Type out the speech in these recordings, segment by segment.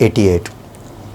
88।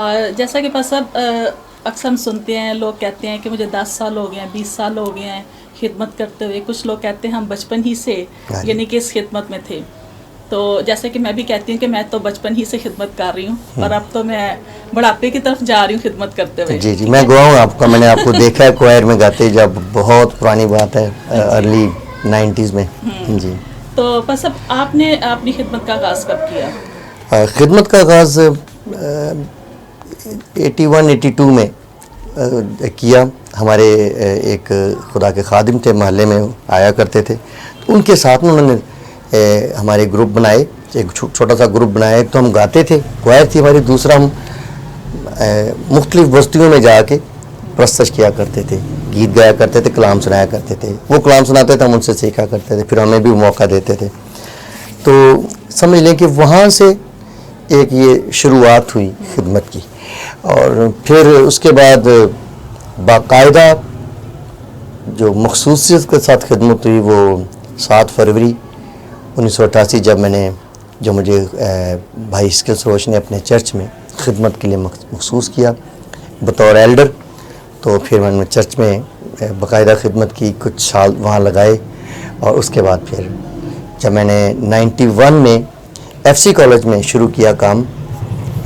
اور جیسا کہ پاس صاحب اکثر ہم سنتے ہیں، لوگ کہتے ہیں کہ مجھے 10 سال ہو گئے ہیں، 20 سال ہو گئے ہیں خدمت کرتے ہوئے. کچھ لوگ کہتے ہیں ہم بچپن ہی سے یعنی کہ اس خدمت میں تھے. تو جیسے کہ میں بھی کہتی ہوں کہ میں تو بچپن ہی سے خدمت کر رہی ہوں، اور اب تو میں بڑھاپے کی طرف جا رہی ہوں خدمت کرتے ہوئے. جی میں گوا ہوں آپ کا، میں نے آپ کو دیکھا ہے کوائر میں گاتے، جب بہت پرانی بات ہے ارلی 90s میں. جی تو بس اب آپ نے اپنی خدمت کا آغاز کب کیا؟ خدمت کا آغاز 81-82 میں کیا. ہمارے ایک خدا کے خادم تھے، محلے میں آیا کرتے تھے، تو ان کے ساتھ میں انہوں نے ہمارے گروپ بنائے، ایک چھوٹا سا گروپ بنایا. ایک تو ہم گاتے تھے، کوائر تھی ہماری، دوسرا ہم مختلف بستیوں میں جا کے پرستش کیا کرتے تھے، گیت گایا کرتے تھے، کلام سنایا کرتے تھے. وہ کلام سناتے تھے، ہم ان سے سیکھا کرتے تھے، پھر ہمیں بھی موقع دیتے تھے. تو سمجھ لیں کہ وہاں سے ایک یہ شروعات ہوئی خدمت کی. اور پھر اس کے بعد باقاعدہ جو مخصوصیت کے ساتھ خدمت ہوئی وہ 7 فروری 1988 جب مجھے بھائی اسکل سروش نے اپنے چرچ میں خدمت کے لیے مخصوص کیا بطور ایلڈر. تو پھر میں نے چرچ میں باقاعدہ خدمت کی، کچھ سال وہاں لگائے. اور اس کے بعد پھر جب میں نے 91 میں FC کالج میں شروع کیا کام،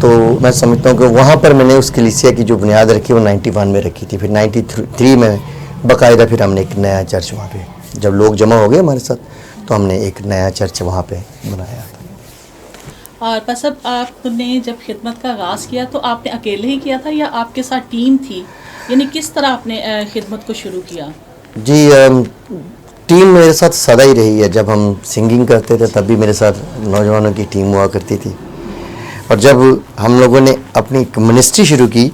تو میں سمجھتا ہوں کہ وہاں پر میں نے اس کلیسیا کی جو بنیاد رکھی وہ 91 میں رکھی تھی. پھر 93 میں باقاعدہ پھر ہم نے ایک نیا چرچ وہاں پہ، جب لوگ جمع ہو گئے ہمارے ساتھ، تو ہم نے ایک نیا چرچ وہاں پہ بنایا. اور بس اب آپ نے جب خدمت کا آغاز کیا تو آپ نے اکیلے ہی کیا تھا یا آپ کے ساتھ ٹیم تھی؟ یعنی کس طرح آپ نے خدمت کو شروع کیا؟ جی ٹیم میرے ساتھ سدا ہی رہی ہے. جب ہم سنگنگ کرتے تھے تب بھی میرے ساتھ نوجوانوں کی ٹیم ہوا کرتی تھی. اور جب ہم لوگوں نے اپنی منسٹری شروع کی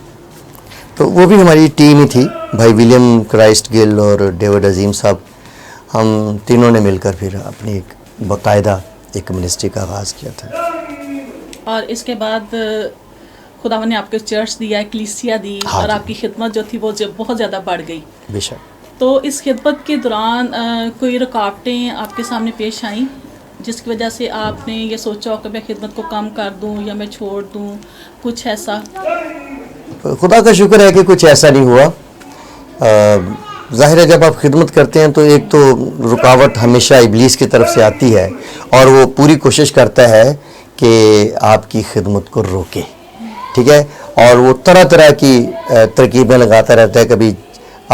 تو وہ بھی ہماری ٹیم ہی تھی. بھائی ولیم کرائسٹ گل اور ڈیوڈ عظیم صاحب، ہم تینوں نے مل کر پھر اپنی ایک باقاعدہ ایک منسٹری کا آغاز کیا تھا. اور اس کے بعد خدا نے آپ کو چرچ دیا، کلیسیا دی، اور آپ کی خدمت جو تھی وہ بہت زیادہ بڑھ گئی. بے شک. تو اس خدمت کے دوران کوئی رکاوٹیں آپ کے سامنے پیش آئیں جس کی وجہ سے آپ نے یہ سوچا ہو کہ میں خدمت کو کم کر دوں یا میں چھوڑ دوں، کچھ ایسا؟ خدا کا شکر ہے کہ کچھ ایسا نہیں ہوا. ظاہر ہے جب آپ خدمت کرتے ہیں تو ایک تو رکاوٹ ہمیشہ ابلیس کی طرف سے آتی ہے، اور وہ پوری کوشش کرتا ہے کہ آپ کی خدمت کو روکے. ٹھیک ہے، اور وہ طرح طرح کی ترکیبیں لگاتا رہتا ہے. کبھی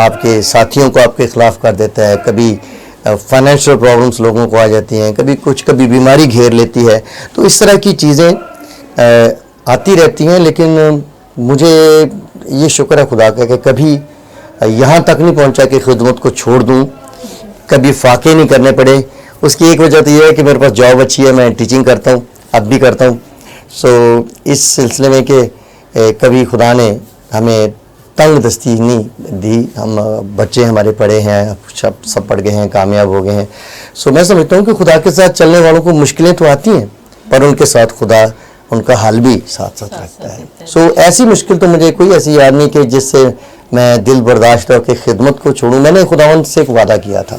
آپ کے ساتھیوں کو آپ کے خلاف کر دیتا ہے، کبھی فائنینشیل پرابلمس لوگوں کو آ جاتی ہیں، کبھی بیماری گھیر لیتی ہے. تو اس طرح کی چیزیں آتی رہتی ہیں. لیکن مجھے یہ شکر ہے خدا کا کہ کبھی یہاں تک نہیں پہنچا کہ خدمت کو چھوڑ دوں، کبھی فاقے نہیں کرنے پڑے. اس کی ایک وجہ تو یہ ہے کہ میرے پاس جاب اچھی ہے، میں ٹیچنگ کرتا ہوں، اب بھی کرتا ہوں. سو اس سلسلے میں کہ کبھی خدا نے ہمیں تنگ دستی نہیں دی. ہم بچے ہمارے پڑھے ہیں، سب پڑھ گئے ہیں، کامیاب ہو گئے ہیں. سو میں سمجھتا ہوں کہ خدا کے ساتھ چلنے والوں کو مشکلیں تو آتی ہیں، پر ان کے ساتھ خدا ان کا حل بھی ساتھ ساتھ رکھتا ہے. سو ایسی مشکل تو مجھے کوئی ایسی یاد نہیں کہ جس سے میں دل برداشت ہو کے خدمت کو چھوڑوں. میں نے خداوند سے ایک وعدہ کیا تھا،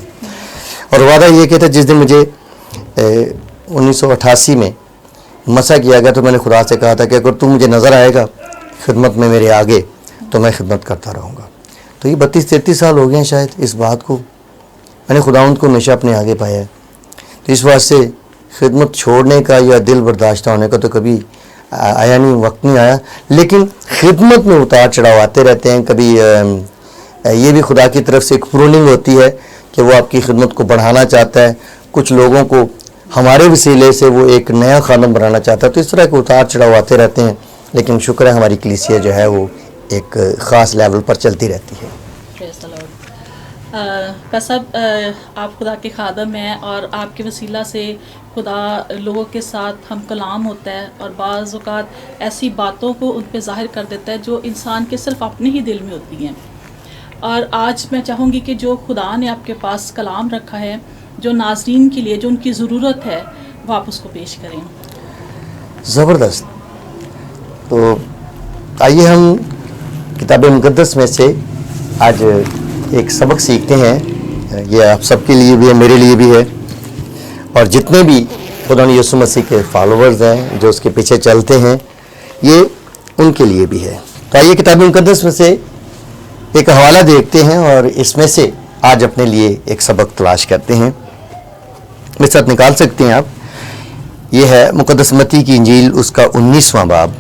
اور وعدہ یہ کہ تھا جس دن مجھے 1988 میں مسح کیا گیا تو میں نے خدا سے کہا تھا کہ اگر تو مجھے نظر آئے گا خدمت میں میرے آگے تو میں خدمت کرتا رہوں گا. تو یہ 32-33 سال ہو گئے ہیں شاید اس بات کو. میں نے خداوند کو ہمیشہ اپنے آگے پایا ہے. تو اس واسطے خدمت چھوڑنے کا یا دل برداشتہ ہونے کا تو کبھی آیا نہیں، وقت نہیں آیا. لیکن خدمت میں اتار چڑھاؤ آتے رہتے ہیں. کبھی یہ بھی خدا کی طرف سے ایک پروننگ ہوتی ہے کہ وہ آپ کی خدمت کو بڑھانا چاہتا ہے. کچھ لوگوں کو ہمارے وسیلے سے وہ ایک نیا خادم بنانا چاہتا ہے. تو اس طرح کے اتار چڑھاؤ آتے رہتے ہیں. لیکن شکر ہے ہماری کلیسیا جو ہے وہ ایک خاص لیول پر چلتی رہتی ہے. صاحب آپ خدا کے خادم ہیں، اور آپ کے وسیلہ سے خدا لوگوں کے ساتھ ہم کلام ہوتا ہے، اور بعض اوقات ایسی باتوں کو ان پہ ظاہر کر دیتا ہے جو انسان کے صرف اپنے ہی دل میں ہوتی ہیں. اور آج میں چاہوں گی کہ جو خدا نے آپ کے پاس کلام رکھا ہے، جو ناظرین کے لیے جو ان کی ضرورت ہے، وہ آپ اس کو پیش کریں. زبردست. تو آئیے ہم کتاب مقدس میں سے آج ایک سبق سیکھتے ہیں. یہ آپ سب کے لیے بھی ہے، میرے لیے بھی ہے، اور جتنے بھی خدا یسوع مسیح کے فالوورز ہیں جو اس کے پیچھے چلتے ہیں. یہ ان کے لیے بھی ہے. تو آئیے کتاب مقدس میں سے ایک حوالہ دیکھتے ہیں اور اس میں سے آج اپنے لیے ایک سبق تلاش کرتے ہیں. میرے ساتھ نکال سکتے ہیں آپ. یہ ہے مقدس متی کی انجیل اس کا 19واں باب.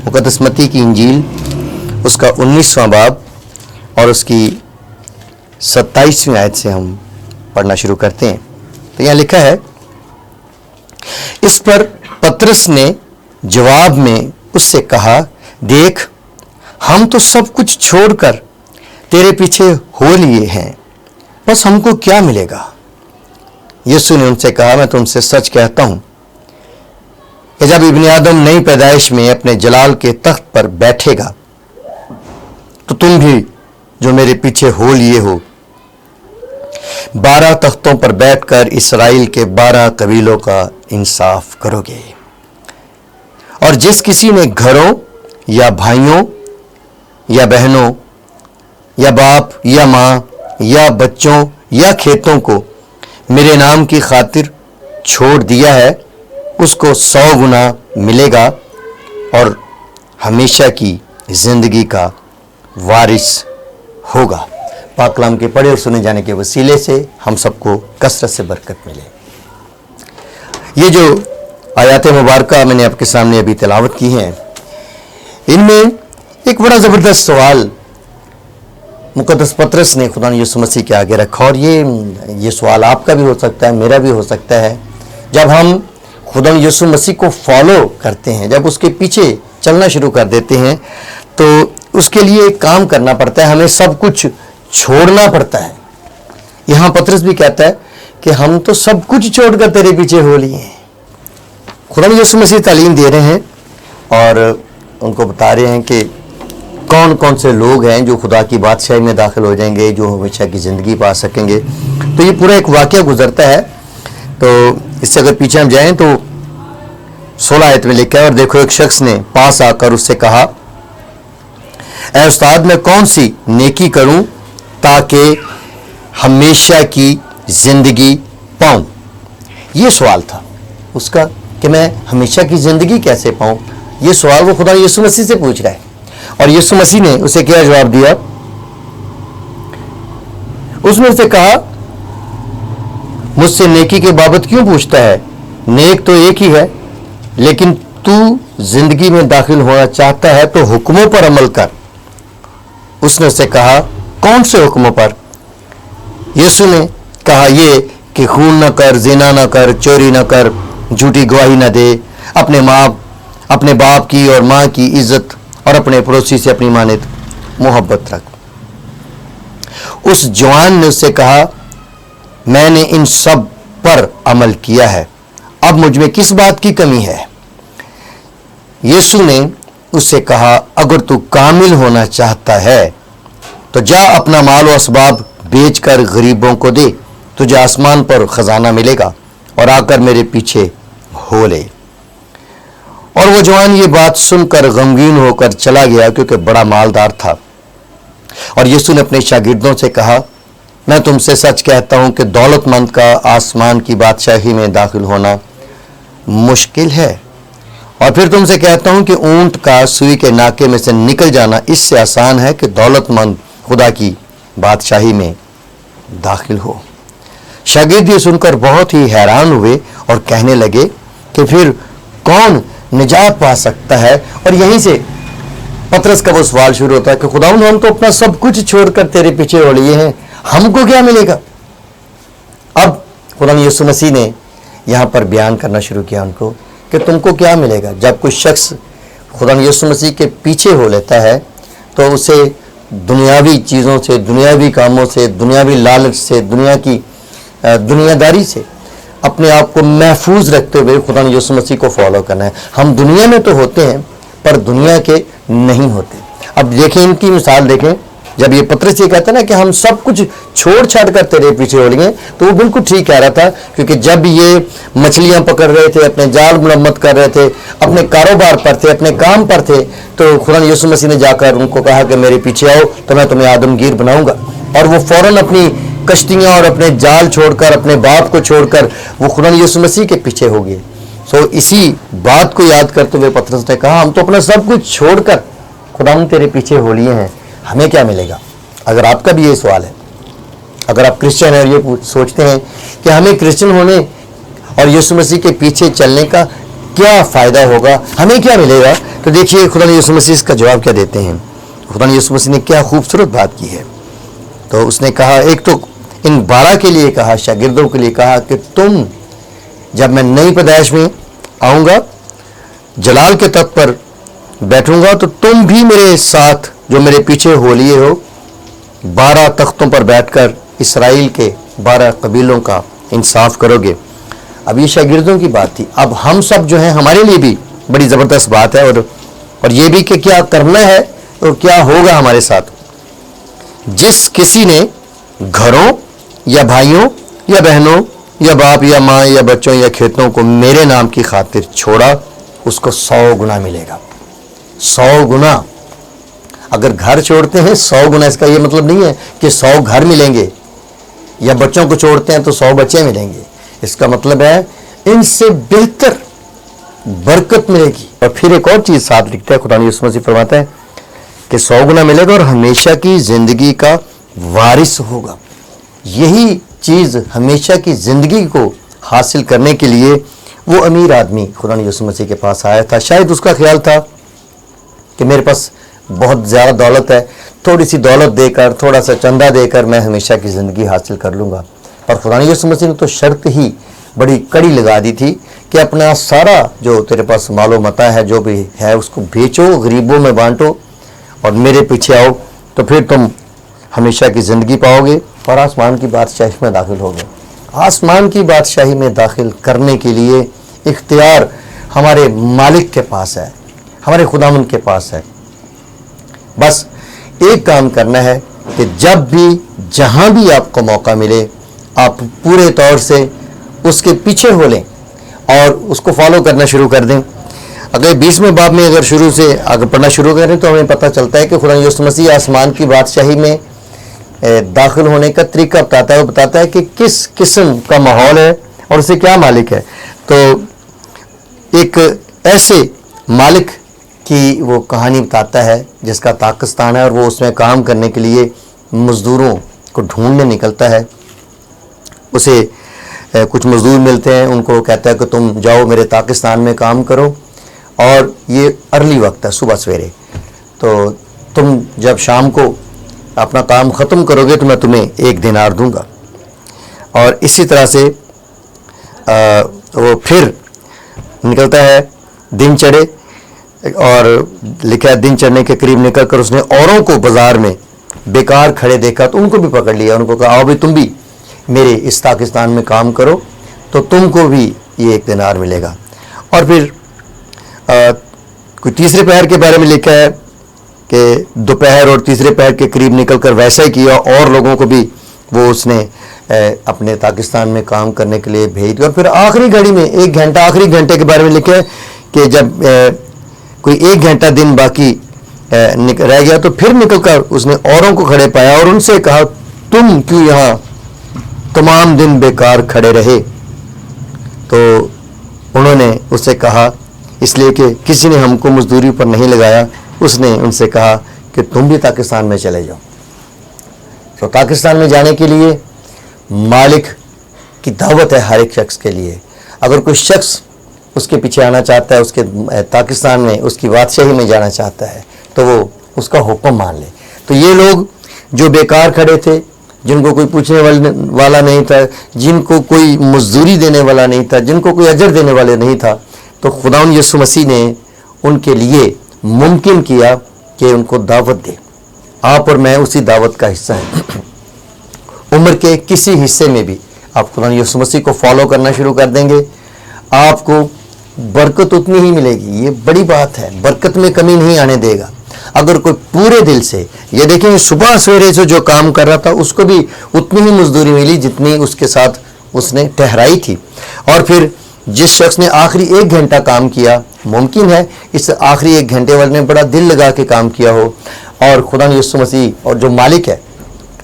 مقدس متی کی انجیل اس کا 19واں باب اور اس کی 27ویں آیت سے ہم پڑھنا شروع کرتے ہیں. تو یہاں لکھا ہے, اس پر پترس نے جواب میں اس سے کہا, دیکھ ہم تو سب کچھ چھوڑ کر تیرے پیچھے ہو لیے ہیں, بس ہم کو کیا ملے گا؟ یسوع نے ان سے کہا, میں تم سے سچ کہتا ہوں کہ جب ابن آدم نئی پیدائش میں اپنے جلال کے تخت پر بیٹھے گا تو تم بھی جو میرے پیچھے ہو لیے ہو 12 تختوں پر بیٹھ کر اسرائیل کے 12 قبیلوں کا انصاف کرو گے. اور جس کسی نے گھروں یا بھائیوں یا بہنوں یا باپ یا ماں یا بچوں یا کھیتوں کو میرے نام کی خاطر چھوڑ دیا ہے, اس کو 100 گنا ملے گا اور ہمیشہ کی زندگی کا وارث ہوگا. پاک کلام کے پڑھے اور سنے جانے کے وسیلے سے ہم سب کو کثرت سے برکت ملے. یہ جو آیات مبارکہ میں نے آپ کے سامنے ابھی تلاوت کی ہیں, ان میں ایک بڑا زبردست سوال مقدس پطرس نے خدا یسوع مسیح کے آگے رکھا, اور یہ سوال آپ کا بھی ہو سکتا ہے, میرا بھی ہو سکتا ہے. جب ہم خدا یسوع مسیح کو فالو کرتے ہیں, جب اس کے پیچھے چلنا شروع کر دیتے ہیں, تو اس کے لیے ایک کام کرنا پڑتا ہے, ہمیں سب کچھ چھوڑنا پڑتا ہے. یہاں پطرس بھی کہتا ہے کہ ہم تو سب کچھ چھوڑ کر تیرے پیچھے ہو لیے ہیں. خدا یسوع مسیح تعلیم دے رہے ہیں اور ان کو بتا رہے ہیں کہ کون کون سے لوگ ہیں جو خدا کی بادشاہی میں داخل ہو جائیں گے, جو ہمیشہ کی زندگی پا سکیں گے. تو یہ پورا ایک واقعہ گزرتا ہے. تو اس سے اگر پیچھے ہم جائیں تو 16 آیت میں لکھا ہے, اور دیکھو ایک شخص نے پاس آ کر اس سے کہا, اے استاد میں کون سی نیکی کروں تاکہ ہمیشہ کی زندگی پاؤں. یہ سوال تھا اس کا کہ میں ہمیشہ کی زندگی کیسے پاؤں. یہ سوال وہ خدا یسوع مسیح سے پوچھ رہا ہے, اور یسوع مسیح نے اسے کیا جواب دیا؟ اس نے اسے کہا, مجھ سے نیکی کے بابت کیوں پوچھتا ہے؟ نیک تو ایک ہی ہے, لیکن تو زندگی میں داخل ہونا چاہتا ہے تو حکموں پر عمل کر. اس نے اسے کہا, کون سے حکموں پر؟ یسوع نے کہا, یہ کہ خون نہ کر, زنا نہ کر, چوری نہ کر, جھوٹی گواہی نہ دے, اپنے باپ کی اور ماں کی عزت, اور اپنے پڑوسی سے اپنی مانند محبت رکھ. اس جوان نے اس سے کہا, میں نے ان سب پر عمل کیا ہے, اب مجھ میں کس بات کی کمی ہے؟ یسوع نے اس سے کہا, اگر تو کامل ہونا چاہتا ہے تو جا اپنا مال و اسباب بیچ کر غریبوں کو دے, تجھے آسمان پر خزانہ ملے گا, اور آ کر میرے پیچھے ہو لے. اور وہ جوان یہ بات سن کر غمگین ہو کر چلا گیا, کیونکہ بڑا مالدار تھا. اور یسوع نے اپنے شاگردوں سے کہا, میں تم سے سچ کہتا ہوں کہ دولت مند کا آسمان کی بادشاہی میں داخل ہونا مشکل ہے. اور پھر تم سے کہتا ہوں کہ اونٹ کا سوئی کے ناکے میں سے نکل جانا اس سے آسان ہے کہ دولت مند خدا کی بادشاہی میں داخل ہو. شاگرد یہ سن کر بہت ہی حیران ہوئے اور کہنے لگے کہ پھر کون نجات پا سکتا ہے؟ اور یہیں سے پطرس کا وہ سوال شروع ہوتا ہے کہ خداوند ہم تو اپنا سب کچھ چھوڑ کر تیرے پیچھے ہو لیے ہیں, ہم کو کیا ملے گا؟ اب خدا یسوع مسیح نے یہاں پر بیان کرنا شروع کیا ان کو کہ تم کو کیا ملے گا. جب کوئی شخص خدا یسوع مسیح کے پیچھے ہو لیتا ہے تو اسے دنیاوی چیزوں سے, دنیاوی کاموں سے, دنیاوی لالچ سے, دنیا داری سے اپنے آپ کو محفوظ رکھتے ہوئے خدا یسوع مسیح کو فالو کرنا ہے. ہم دنیا میں تو ہوتے ہیں پر دنیا کے نہیں ہوتے. اب دیکھیں ان کی مثال دیکھیں, جب یہ پطرس یہ کہتا ہے نا کہ ہم سب کچھ چھوڑ چھاڑ کر تیرے پیچھے ہو لیے, تو وہ بالکل ٹھیک کہہ رہا تھا, کیونکہ جب یہ مچھلیاں پکڑ رہے تھے, اپنے جال مرمت کر رہے تھے, اپنے کاروبار پر تھے, اپنے کام پر تھے, تو خدا یسوع مسیح نے جا کر ان کو کہا کہ میرے پیچھے آؤ تو میں تمہیں آدمگیر بناؤں گا. اور وہ فوراً اپنی کشتیاں اور اپنے جال چھوڑ کر, اپنے باپ کو چھوڑ کر وہ خدا یسوع مسیح کے پیچھے ہو گئے. تو اسی بات کو یاد کرتے ہوئے پطرس نے کہا ہم تو اپنا سب کچھ چھوڑ کر خداوند تیرے پیچھے ہو لیے ہیں, ہمیں کیا ملے گا. اگر آپ کا بھی یہ سوال ہے, اگر آپ کرسچن ہیں اور یہ سوچتے ہیں کہ ہمیں کرسچن ہونے اور یسوع مسیح کے پیچھے چلنے کا کیا فائدہ ہوگا, ہمیں کیا ملے گا, تو دیکھیے خدا یسوع مسیح اس کا جواب کیا دیتے ہیں. خدا یسوع مسیح نے کیا خوبصورت بات کی ہے. تو اس نے کہا, ایک تو ان 12 کے لیے کہا, شاگردوں کے لیے کہا کہ تم جب میں نئی پیدائش میں آؤں گا, جلال کے تخت پر بیٹھوں گا, تو تم بھی میرے ساتھ جو میرے پیچھے ہو لیے ہو 12 تختوں پر بیٹھ کر اسرائیل کے 12 قبیلوں کا انصاف کرو گے. اب یہ شاگردوں کی بات تھی. اب ہم سب جو ہیں ہمارے لیے بھی بڑی زبردست بات ہے, اور یہ بھی کہ کیا کرنا ہے اور کیا ہوگا ہمارے ساتھ. جس کسی نے گھروں یا بھائیوں یا بہنوں یا باپ یا ماں یا بچوں یا کھیتوں کو میرے نام کی خاطر چھوڑا, اس کو 100 گنا ملے گا. 100 گنا. اگر گھر چھوڑتے ہیں 100 گنا, اس کا یہ مطلب نہیں ہے کہ 100 گھر ملیں گے, یا بچوں کو چھوڑتے ہیں تو 100 بچے ملیں گے. اس کا مطلب ہے ان سے بہتر برکت ملے گی. اور پھر ایک اور چیز ساتھ لکھتا ہے, خدا یسوع مسیح فرماتا ہے کہ 100 گنا ملے گا اور ہمیشہ کی زندگی کا وارث ہوگا. یہی چیز ہمیشہ کی زندگی کو حاصل کرنے کے لیے وہ امیر آدمی خدا یسوع مسیح کے پاس آیا تھا. شاید اس کا خیال تھا کہ میرے پاس بہت زیادہ دولت ہے, تھوڑی سی دولت دے کر, تھوڑا سا چندہ دے کر میں ہمیشہ کی زندگی حاصل کر لوں گا. اور خدا یسوع مسیح نے تو شرط ہی بڑی کڑی لگا دی تھی کہ اپنا سارا جو تیرے پاس مال و متاع ہے, جو بھی ہے, اس کو بیچو, غریبوں میں بانٹو اور میرے پیچھے آؤ, تو پھر تم ہمیشہ کی زندگی پاؤ گے اور آسمان کی بادشاہی میں داخل ہوگے. آسمان کی بادشاہی میں داخل کرنے کے لیے اختیار ہمارے مالک کے پاس ہے, ہمارے خداوند کے پاس ہے. بس ایک کام کرنا ہے کہ جب بھی جہاں بھی آپ کو موقع ملے آپ پورے طور سے اس کے پیچھے ہو لیں اور اس کو فالو کرنا شروع کر دیں. اگر 20ویں باب میں اگر شروع سے اگر پڑھنا شروع کریں تو ہمیں پتہ چلتا ہے کہ خدا یسوع مسیح آسمان کی بادشاہی میں داخل ہونے کا طریقہ بتاتا ہے. وہ بتاتا ہے کہ کس قسم کا ماحول ہے اور اسے کیا مالک ہے. تو ایک ایسے مالک کی وہ کہانی بتاتا ہے جس کا پاکستان ہے, اور وہ اس میں کام کرنے کے لیے مزدوروں کو ڈھونڈنے نکلتا ہے. اسے کچھ مزدور ملتے ہیں, ان کو کہتا ہے کہ تم جاؤ میرے پاکستان میں کام کرو, اور یہ ارلی وقت ہے, صبح سویرے, تو تم جب شام کو اپنا کام ختم کرو گے تو میں تمہیں 1 دینار دوں گا. اور اسی طرح سے وہ پھر نکلتا ہے. دن چڑھے, اور لکھا ہے دن چڑھنے کے قریب نکل کر اس نے اوروں کو بازار میں بیکار کھڑے دیکھا تو ان کو بھی پکڑ لیا. ان کو کہا آؤ بھی تم بھی میرے اس پاکستان میں کام کرو تو تم کو بھی یہ 1 دینار ملے گا. اور پھر کوئی تیسرے پہر کے بارے میں لکھا ہے کہ دوپہر اور تیسرے پہر کے قریب نکل کر ویسا ہی کیا, اور لوگوں کو بھی وہ اس نے اپنے پاکستان میں کام کرنے کے لیے بھیج دیا. اور پھر آخری گھڑی میں 1 گھنٹہ, آخری گھنٹے کے بارے میں لکھا ہے کہ جب کوئی 1 گھنٹہ دن باقی رہ گیا تو پھر نکل کر اس نے اوروں کو کھڑے پایا اور ان سے کہا تم کیوں یہاں تمام دن بیکار کھڑے رہے. تو انہوں نے اس سے کہا اس لیے کہ کسی نے ہم کو مزدوری پر نہیں لگایا. اس نے ان سے کہا کہ تم بھی پاکستان میں چلے جاؤ. تو پاکستان میں جانے کے لیے مالک کی دعوت ہے ہر ایک شخص کے لیے. اگر کوئی شخص اس کے پیچھے آنا چاہتا ہے, اس کے پاکستان میں اس کی بادشاہی میں جانا چاہتا ہے, تو وہ اس کا حکم مان لے. تو یہ لوگ جو بیکار کھڑے تھے, جن کو کوئی پوچھنے والا نہیں تھا, جن کو کوئی مزدوری دینے والا نہیں تھا, جن کو کوئی اجر دینے والے نہیں تھا, تو خداوند یسوع مسیح نے ان کے لیے ممکن کیا کہ ان کو دعوت دے. آپ اور میں اسی دعوت کا حصہ ہیں. عمر کے کسی حصے میں بھی آپ خداوند یسوع مسیح کو فالو کرنا شروع کر دیں گے, آپ کو برکت اتنی ہی ملے گی. یہ بڑی بات ہے, برکت میں کمی نہیں آنے دے گا. اگر کوئی پورے دل سے, یہ دیکھیں صبح سویرے سے جو کام کر رہا تھا اس کو بھی اتنی ہی مزدوری ملی جتنی اس کے ساتھ اس نے ٹھہرائی تھی. اور پھر جس شخص نے آخری 1 گھنٹہ کام کیا, ممکن ہے اس آخری 1 گھنٹے والے نے بڑا دل لگا کے کام کیا ہو, اور خدا یسوع مسیح اور جو مالک ہے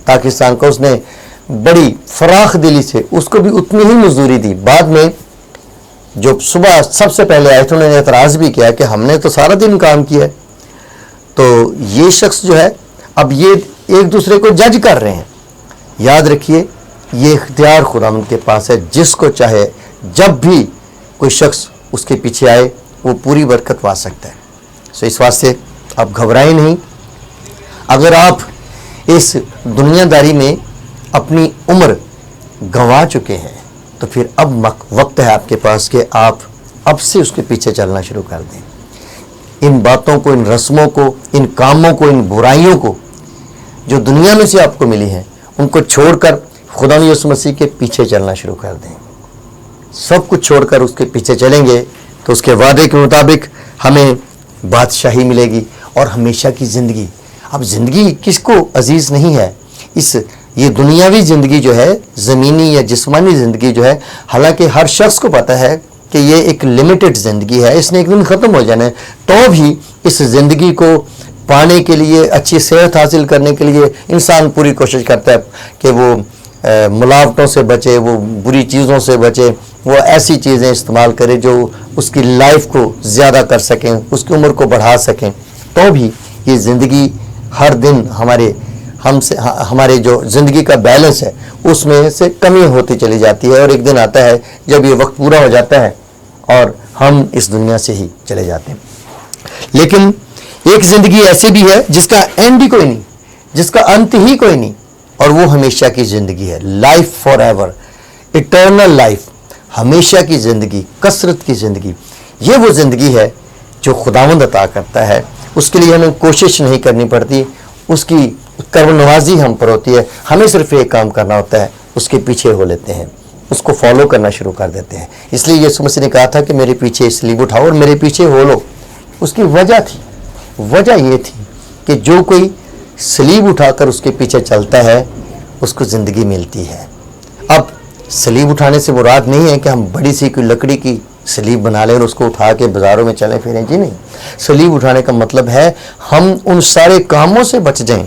پاکستان کا, اس نے بڑی فراخ دلی سے اس کو بھی اتنی ہی مزدوری دی. بعد میں جو صبح سب سے پہلے آئے تھے انہوں نے اعتراض بھی کیا کہ ہم نے تو سارا دن کام کیا ہے. تو یہ شخص جو ہے اب یہ ایک دوسرے کو جج کر رہے ہیں. یاد رکھیے یہ اختیار خداوند کے پاس ہے، جس کو چاہے جب بھی کوئی شخص اس کے پیچھے آئے وہ پوری برکت پا سکتا ہے. سو اس واسطے آپ گھبرائیں نہیں. اگر آپ اس دنیا داری میں اپنی عمر گنوا چکے ہیں تو پھر اب وقت ہے آپ کے پاس کہ آپ اب سے اس کے پیچھے چلنا شروع کر دیں. ان باتوں کو، ان رسموں کو، ان کاموں کو، ان برائیوں کو جو دنیا میں سے آپ کو ملی ہیں ان کو چھوڑ کر خدا یسوع مسیح کے پیچھے چلنا شروع کر دیں. سب کچھ چھوڑ کر اس کے پیچھے چلیں گے تو اس کے وعدے کے مطابق ہمیں بادشاہی ملے گی اور ہمیشہ کی زندگی. اب زندگی کس کو عزیز نہیں ہے؟ یہ دنیاوی زندگی جو ہے، زمینی یا جسمانی زندگی جو ہے، حالانکہ ہر شخص کو پتہ ہے کہ یہ ایک لمیٹڈ زندگی ہے، اس نے ایک دن ختم ہو جانا ہے. تو بھی اس زندگی کو پانے کے لیے، اچھی صحت حاصل کرنے کے لیے انسان پوری کوشش کرتا ہے کہ وہ ملاوٹوں سے بچے، وہ بری چیزوں سے بچے، وہ ایسی چیزیں استعمال کرے جو اس کی لائف کو زیادہ کر سکیں، اس کی عمر کو بڑھا سکیں. تو بھی یہ زندگی ہر دن ہمارے جو زندگی کا بیلنس ہے اس میں سے کمی ہوتی چلی جاتی ہے، اور ایک دن آتا ہے جب یہ وقت پورا ہو جاتا ہے اور ہم اس دنیا سے ہی چلے جاتے ہیں. لیکن ایک زندگی ایسی بھی ہے جس کا اینڈ ہی کوئی نہیں، جس کا انت ہی کوئی نہیں، اور وہ ہمیشہ کی زندگی ہے. Life for ever, eternal life, ہمیشہ کی زندگی، کثرت کی زندگی. یہ وہ زندگی ہے جو خداوند عطا کرتا ہے. اس کے لیے ہمیں کوشش نہیں کرنی پڑتی، اس کی کرم نوازی ہم پر ہوتی ہے. ہمیں صرف ایک کام کرنا ہوتا ہے، اس کے پیچھے ہو لیتے ہیں، اس کو فالو کرنا شروع کر دیتے ہیں. اس لیے یسوع مسیح نے کہا تھا کہ میرے پیچھے صلیب اٹھاؤ اور میرے پیچھے ہو لو. اس کی وجہ یہ تھی کہ جو کوئی صلیب اٹھا کر اس کے پیچھے چلتا ہے اس کو زندگی ملتی ہے. اب صلیب اٹھانے سے مراد نہیں ہے کہ ہم بڑی سی کوئی لکڑی کی صلیب بنا لیں اور اس کو اٹھا کے بازاروں میں چلیں پھریں. جی نہیں، صلیب اٹھانے کا مطلب ہے ہم ان سارے کاموں سے بچ جائیں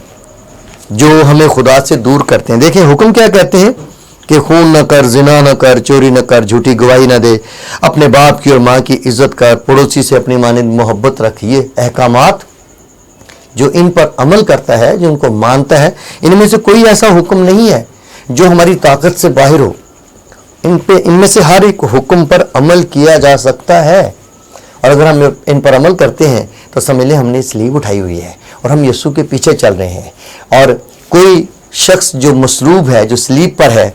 جو ہمیں خدا سے دور کرتے ہیں. دیکھیں حکم کیا کہتے ہیں کہ خون نہ کر، زنا نہ کر، چوری نہ کر، جھوٹی گواہی نہ دے، اپنے باپ کی اور ماں کی عزت کر، پڑوسی سے اپنی مانند محبت رکھ. یہ احکامات جو ان پر عمل کرتا ہے، جو ان کو مانتا ہے، ان میں سے کوئی ایسا حکم نہیں ہے جو ہماری طاقت سے باہر ہو. ان میں سے ہر ایک حکم پر عمل کیا جا سکتا ہے، اور اگر ہم ان پر عمل کرتے ہیں تو سمجھ لیں ہم نے صلیب اٹھائی ہوئی ہے اور ہم یسوع کے پیچھے چل رہے ہیں. اور کوئی شخص جو مصلوب ہے، جو صلیب پر ہے،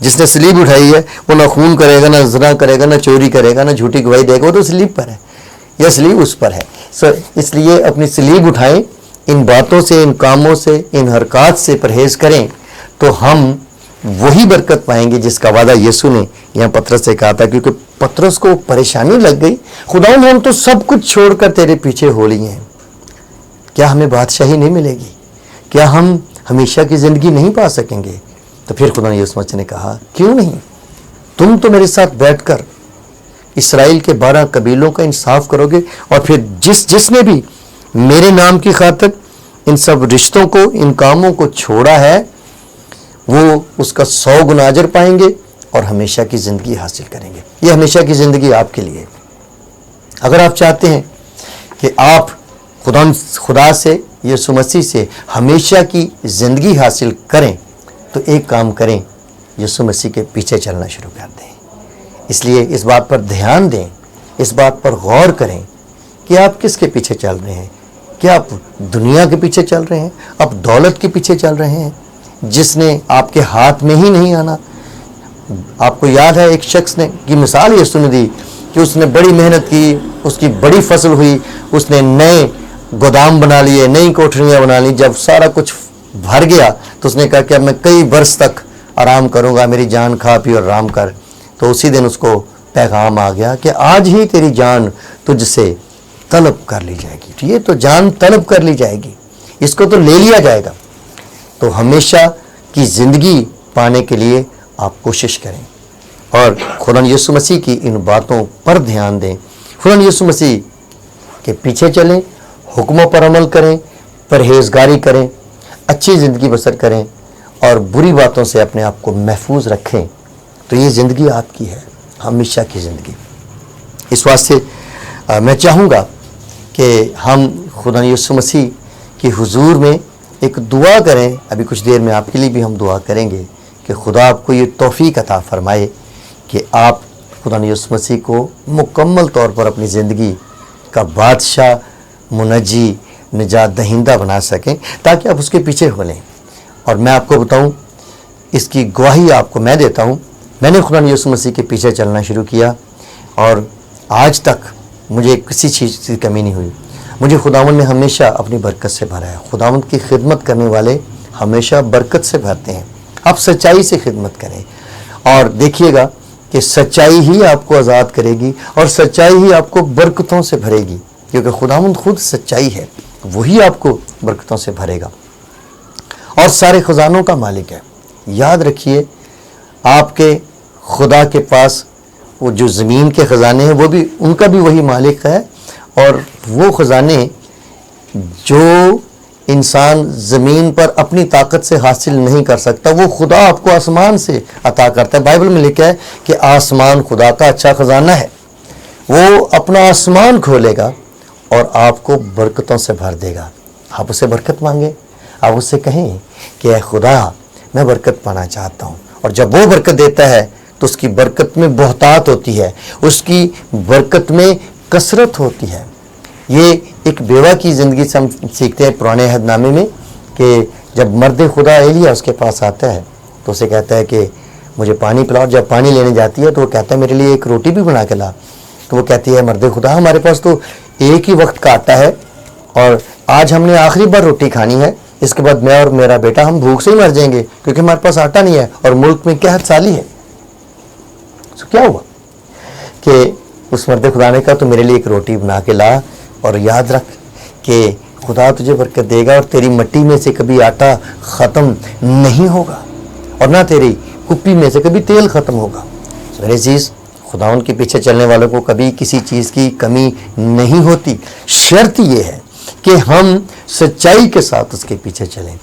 جس نے صلیب اٹھائی ہے، وہ نہ خون کرے گا، نہ زنا کرے گا، نہ چوری کرے گا، نہ جھوٹی گواہی دے گا. وہ تو صلیب پر ہے یا صلیب اس پر ہے. اس لیے اپنی صلیب اٹھائیں، ان باتوں سے، ان کاموں سے، ان حرکات سے پرہیز کریں تو ہم وہی برکت پائیں گے جس کا وعدہ یسوع نے یہاں پطرس سے کہا تھا. کیونکہ پطرس کو پریشانی لگ گئی، خداوند ہم تو سب کچھ چھوڑ کر تیرے پیچھے ہو لیے ہیں، کیا ہمیں بادشاہی نہیں ملے گی؟ کیا ہم ہمیشہ کی زندگی نہیں پا سکیں گے؟ تو پھر خدا یسوع مسیح نے کہا کیوں نہیں، تم تو میرے ساتھ بیٹھ کر اسرائیل کے 12 قبیلوں کا انصاف کرو گے، اور پھر جس نے بھی میرے نام کی خاطر ان سب رشتوں کو، ان کاموں کو چھوڑا ہے، وہ اس کا 100 گنا اجر پائیں گے اور ہمیشہ کی زندگی حاصل کریں گے. یہ ہمیشہ کی زندگی آپ کے لیے. اگر آپ چاہتے ہیں کہ آپ خدا سے، یسوع مسیح سے ہمیشہ کی زندگی حاصل کریں تو ایک کام کریں، یسوع مسیح کے پیچھے چلنا شروع کر دیں. اس لیے اس بات پر دھیان دیں، اس بات پر غور کریں کہ آپ کس کے پیچھے چل رہے ہیں. کیا آپ دنیا کے پیچھے چل رہے ہیں؟ آپ دولت کے پیچھے چل رہے ہیں جس نے آپ کے ہاتھ میں ہی نہیں آنا؟ آپ کو یاد ہے ایک شخص کی مثال یسوع نے دی کہ اس نے بڑی محنت کی، اس کی بڑی فصل ہوئی، اس نے نئے گودام بنا لیے، نئی کوٹھریاں بنا لی. جب سارا کچھ بھر گیا تو اس نے کہا کہ اب میں کئی برس تک آرام کروں گا، میری جان کھا پی اور آرام کر. تو اسی دن اس کو پیغام آ گیا کہ آج ہی تیری جان تجھ سے طلب کر لی جائے گی. یہ تو جان طلب کر لی جائے گی، اس کو تو لے لیا جائے گا. تو ہمیشہ کی زندگی پانے کے لیے آپ کوشش کریں اور خدا یسوع مسیح کی ان باتوں پر دھیان دیں. خدا یسوع مسیح کے پیچھے چلیں، حکموں پر عمل کریں، پرہیزگاری کریں، اچھی زندگی بسر کریں اور بری باتوں سے اپنے آپ کو محفوظ رکھیں. تو یہ زندگی آپ کی ہے، ہمیشہ کی زندگی. اس واسطے میں چاہوں گا کہ ہم خدا یسوع مسیح کی حضور میں ایک دعا کریں. ابھی کچھ دیر میں آپ کے لیے بھی ہم دعا کریں گے کہ خدا آپ کو یہ توفیق عطا فرمائے کہ آپ خدا یسوع مسیح کو مکمل طور پر اپنی زندگی کا بادشاہ، منجی، نجات دہندہ بنا سکیں، تاکہ آپ اس کے پیچھے ہو لیں. اور میں آپ کو بتاؤں، اس کی گواہی آپ کو میں دیتا ہوں. میں نے خدا یسوع مسیح کے پیچھے چلنا شروع کیا اور آج تک مجھے کسی چیز کی کمی نہیں ہوئی. مجھے خداوند نے ہمیشہ اپنی برکت سے بھرا ہے. خداوند کی خدمت کرنے والے ہمیشہ برکت سے بھرتے ہیں. آپ سچائی سے خدمت کریں اور دیکھیے گا کہ سچائی ہی آپ کو آزاد کرے گی اور سچائی ہی آپ کو برکتوں سے بھرے گی، کیونکہ خداوند خود سچائی ہے، وہی آپ کو برکتوں سے بھرے گا اور سارے خزانوں کا مالک ہے. یاد رکھیے، آپ کے خدا کے پاس وہ جو زمین کے خزانے ہیں وہ بھی ان کا بھی وہی مالک ہے، اور وہ خزانے جو انسان زمین پر اپنی طاقت سے حاصل نہیں کر سکتا وہ خدا آپ کو آسمان سے عطا کرتا ہے. بائبل میں لکھا ہے کہ آسمان خدا کا اچھا خزانہ ہے. وہ اپنا آسمان کھولے گا اور آپ کو برکتوں سے بھر دے گا. آپ اسے برکت مانگیں، آپ اس سے کہیں کہ اے خدا میں برکت پانا چاہتا ہوں. اور جب وہ برکت دیتا ہے تو اس کی برکت میں بہتات ہوتی ہے، اس کی برکت میں کثرت ہوتی ہے. یہ ایک بیوہ کی زندگی سے ہم سیکھتے ہیں پرانے عہد نامے میں کہ جب مرد خدا ایلیا اس کے پاس آتا ہے تو اسے کہتا ہے کہ مجھے پانی پلاؤ. جب پانی لینے جاتی ہے تو وہ کہتا ہے میرے لیے ایک روٹی بھی بنا کے لا. تو وہ کہتی ہے مرد خدا ہمارے پاس تو ایک ہی وقت کا آٹا ہے اور آج ہم نے آخری بار روٹی کھانی ہے، اس کے بعد میں اور میرا بیٹا ہم بھوک سے ہی مر جائیں گے کیونکہ ہمارے پاس آٹا نہیں ہے اور ملک میں قحط سالی ہے. تو کیا ہوا کہ اس مرد خدا نے کہا تو میرے لیے ایک روٹی بنا کے لا، اور یاد رکھ کہ خدا تجھے برکت دے گا اور تیری مٹی میں سے کبھی آٹا ختم نہیں ہوگا اور نہ تیری کپی میں سے کبھی تیل ختم ہوگا. میرے عزیز، خداوند کے پیچھے چلنے والوں کو کبھی کسی چیز کی کمی نہیں ہوتی. شرط یہ ہے کہ ہم سچائی کے ساتھ اس کے پیچھے چلیں.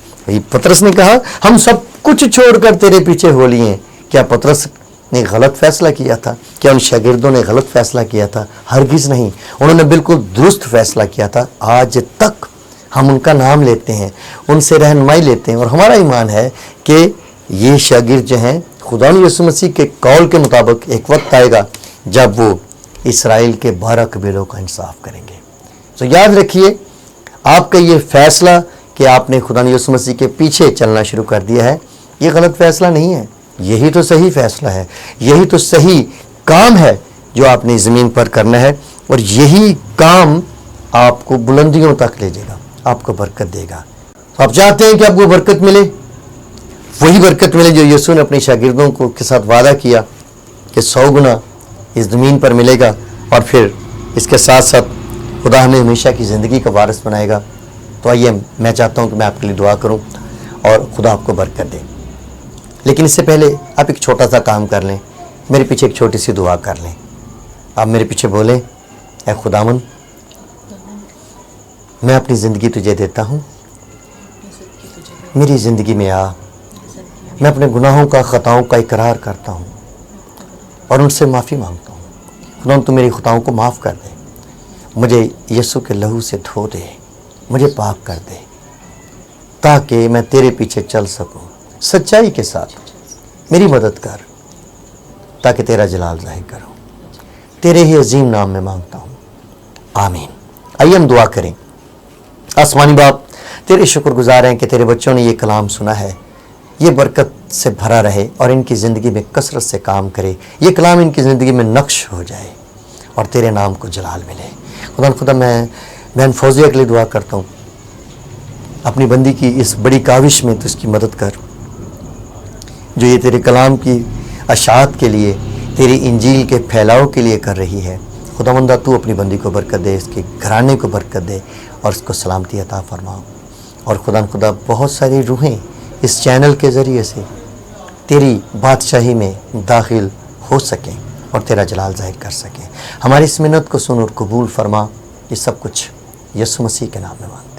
پطرس نے کہا ہم سب کچھ چھوڑ کر تیرے پیچھے ہو لیے ہیں. کیا پطرس نے غلط فیصلہ کیا تھا؟ کیا ان شاگردوں نے غلط فیصلہ کیا تھا؟ ہرگز نہیں، انہوں نے بالکل درست فیصلہ کیا تھا. آج تک ہم ان کا نام لیتے ہیں، ان سے رہنمائی لیتے ہیں، اور ہمارا ایمان ہے کہ یہ شاگرد جو ہیں خدا یسوع مسیح کے قول کے مطابق ایک وقت آئے گا جب وہ اسرائیل کے 12 قبیلوں کا انصاف کریں گے. تو یاد رکھیے، آپ کا یہ فیصلہ کہ آپ نے خدا یسوع مسیح کے پیچھے چلنا شروع کر دیا ہے، یہ غلط فیصلہ نہیں ہے. یہی تو صحیح فیصلہ ہے، یہی تو صحیح کام ہے جو آپ نے زمین پر کرنا ہے، اور یہی کام آپ کو بلندیوں تک لے جائے گا، آپ کو برکت دے گا. تو آپ چاہتے ہیں کہ آپ کو برکت ملے، وہی برکت ملے جو یسوع نے اپنے شاگردوں کو کے ساتھ وعدہ کیا کہ 100 گنا اس زمین پر ملے گا، اور پھر اس کے ساتھ ساتھ خدا ہمیں ہمیشہ کی زندگی کا وارث بنائے گا. تو آئیے میں چاہتا ہوں کہ میں آپ کے لیے دعا کروں اور خدا آپ کو برکت دے. لیکن اس سے پہلے آپ ایک چھوٹا سا کام کر لیں، میرے پیچھے ایک چھوٹی سی دعا کر لیں. آپ میرے پیچھے بولیں، اے خداوند میں اپنی زندگی تجھے دیتا ہوں، میری زندگی میں آ. میں اپنے گناہوں کا، خطاؤں کا اقرار کرتا ہوں اور ان سے معافی مانگتا ہوں. خداوند تو میری خطاؤں کو معاف کر دے، مجھے یسوع کے لہو سے دھو دے، مجھے پاک کر دے تاکہ میں تیرے پیچھے چل سکوں. سچائی کے ساتھ میری مدد کر تاکہ تیرا جلال ظاہر کروں. تیرے ہی عظیم نام میں مانگتا ہوں، آمین. آئیے ہم دعا کریں. آسمانی باپ، تیرے شکر گزار ہیں کہ تیرے بچوں نے یہ کلام سنا ہے، یہ برکت سے بھرا رہے اور ان کی زندگی میں کثرت سے کام کرے. یہ کلام ان کی زندگی میں نقش ہو جائے اور تیرے نام کو جلال ملے. خدا میں بہن فوزیہ کے لیے دعا کرتا ہوں، اپنی بندی کی اس بڑی کاوش میں تو اس کی مدد کر جو یہ تیرے کلام کی اشاعت کے لیے، تیری انجیل کے پھیلاؤ کے لیے کر رہی ہے. خداوندہ تو اپنی بندی کو برکت دے، اس کے گھرانے کو برکت دے اور اس کو سلامتی عطا فرما. اور خدا بہت ساری روحیں اس چینل کے ذریعے سے تیری بادشاہی میں داخل ہو سکیں اور تیرا جلال ظاہر کر سکیں. ہماری اس منت کو سن اور قبول فرما. یہ سب کچھ یسوع مسیح کے نام میں مانگتے ہیں.